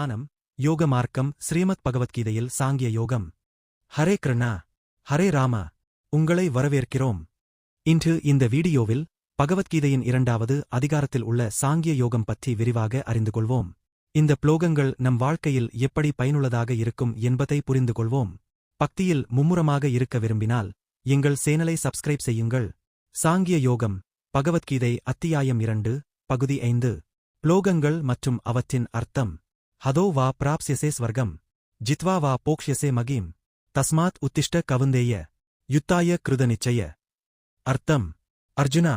ஞானம் யோக மார்க்கம் ஸ்ரீமத் பகவத்கீதையில் சாங்கிய யோகம். ஹரே கிருஷ்ணா ஹரே ராம. உங்களை வரவேற்கிறோம். இன்று இந்த வீடியோவில் பகவத்கீதையின் 2வது அதிகாரத்தில் உள்ள சாங்கிய யோகம் பற்றி விரிவாக அறிந்து கொள்வோம். இந்த புலோகங்கள் நம் வாழ்க்கையில் எப்படி பயனுள்ளதாக இருக்கும் என்பதை புரிந்து கொள்வோம். பக்தியில் மும்முரமாக இருக்க விரும்பினால் எங்கள் சேனலை சப்ஸ்கிரைப் செய்யுங்கள். சாங்கிய யோகம் பகவத்கீதை அத்தியாயம் 2 பகுதி 5. புலோகங்கள் மற்றும் அவற்றின் அர்த்தம். ஹதோ வா பிராப்ஸ்யசே ஸ்வர்கம் ஜித்வா வா போக்ஷ்யசே மகீம் தஸ்மாத் உத்திஷ்ட கவுந்தேய யுத்தாய கிருத நிச்சய. அர்த்தம்: அர்ஜுனா,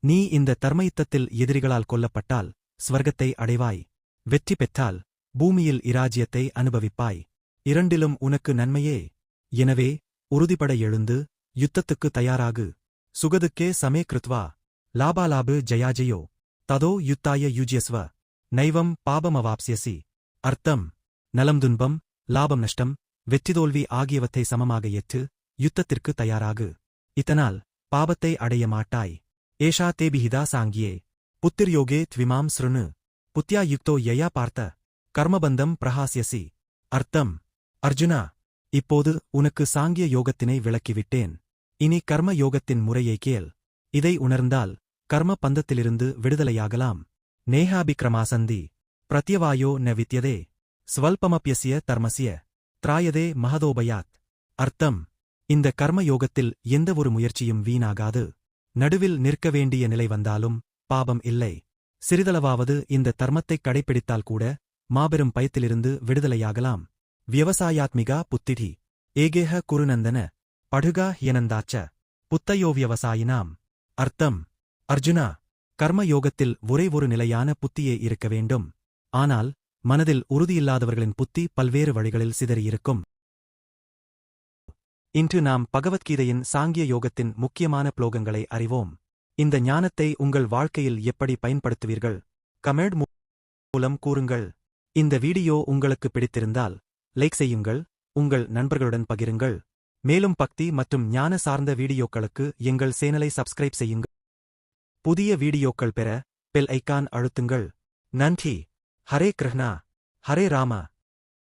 நீ இந்த தர்மயுத்தத்தில் எதிரிகளால் கொல்லப்பட்டால் ஸ்வர்க்கத்தை அடைவாய். வெற்றி பெற்றால் பூமியில் இராஜ்யத்தை அனுபவிப்பாய். இரண்டிலும் உனக்கு நன்மையே. எனவே உறுதிபட எழுந்து யுத்தத்துக்கு தயாராகு. சுகதுக்கே சமே கிருத்வா லாபாலாபு ஜயாஜயோ ததோ யுத்தாய யுஜ்யஸ்வ நைவம் பாபமவாப்ஸ்யசி. அர்த்தம்: நலம் துன்பம், லாபம் நஷ்டம், வெற்றி தோல்வி ஆகியவற்றை சமமாக ஏற்று யுத்தத்திற்கு தயாராகு. இதனால் பாபத்தை அடைய மாட்டாய். ஏஷா தேபிஹிதா சாங்கியே புத்திர்யோகே த்விமாம் ஸ்ருணு புத்யா யுக்தோ யயா பார்த்த கர்மபந்தம் பிரஹாஸ்யசி. அர்த்தம்: அர்ஜுனா, இப்போது உனக்கு சாங்கிய யோகத்தினை விளக்கிவிட்டேன். இனி கர்ம யோகத்தின் முறையை கேள். இதை உணர்ந்தால் கர்ம பந்தத்திலிருந்து விடுதலையாகலாம். நேஹாபிக்ரமாசந்தி பிரத்யவாயோ ந வித்யதே ஸ்வல்பமப்யஸ்ய தர்மஸ்ய திராயதே மகதோபயாத். அர்த்தம்: இந்த கர்ம யோகத்தில் எந்தவொரு முயற்சியும் வீணாகாது. நடுவில் நிற்க வேண்டிய நிலை வந்தாலும் பாபம் இல்லை. சிறிதளவாவது இந்த தர்மத்தைக் கடைப்பிடித்தால் கூட மாபெரும் பயத்திலிருந்து விடுதலையாகலாம். வியவசாயாத்மிகா புத்திதி ஏகேஹ குருநந்தன படுகா ஹியனந்தாச்ச புத்தையோ வியவசாயினாம். அர்த்தம்: அர்ஜுனா, கர்ம யோகத்தில் ஒரே ஒரு நிலையான புத்தியே இருக்க வேண்டும். ஆனால் மனதில் உறுதியில்லாதவர்களின் புத்தி பல்வேறு வழிகளில் சிதறியிருக்கும். இன்று நாம் பகவத்கீதையின் சாங்கிய யோகத்தின் முக்கியமான புலோகங்களை அறிவோம். இந்த ஞானத்தை உங்கள் வாழ்க்கையில் எப்படி பயன்படுத்துவீர்கள்? கமெண்ட் மூலம் கூறுங்கள். இந்த வீடியோ உங்களுக்கு பிடித்திருந்தால் லைக் செய்யுங்கள், உங்கள் நண்பர்களுடன் பகிருங்கள். மேலும் பக்தி மற்றும் ஞான சார்ந்த வீடியோக்களுக்கு எங்கள் சேனலை சப்ஸ்கிரைப் செய்யுங்கள். புதிய வீடியோக்கள் பெற பெல் ஐக்கான் அழுத்துங்கள். நன்றி. ஹரே கிருஷ்ணா ஹரே ராம.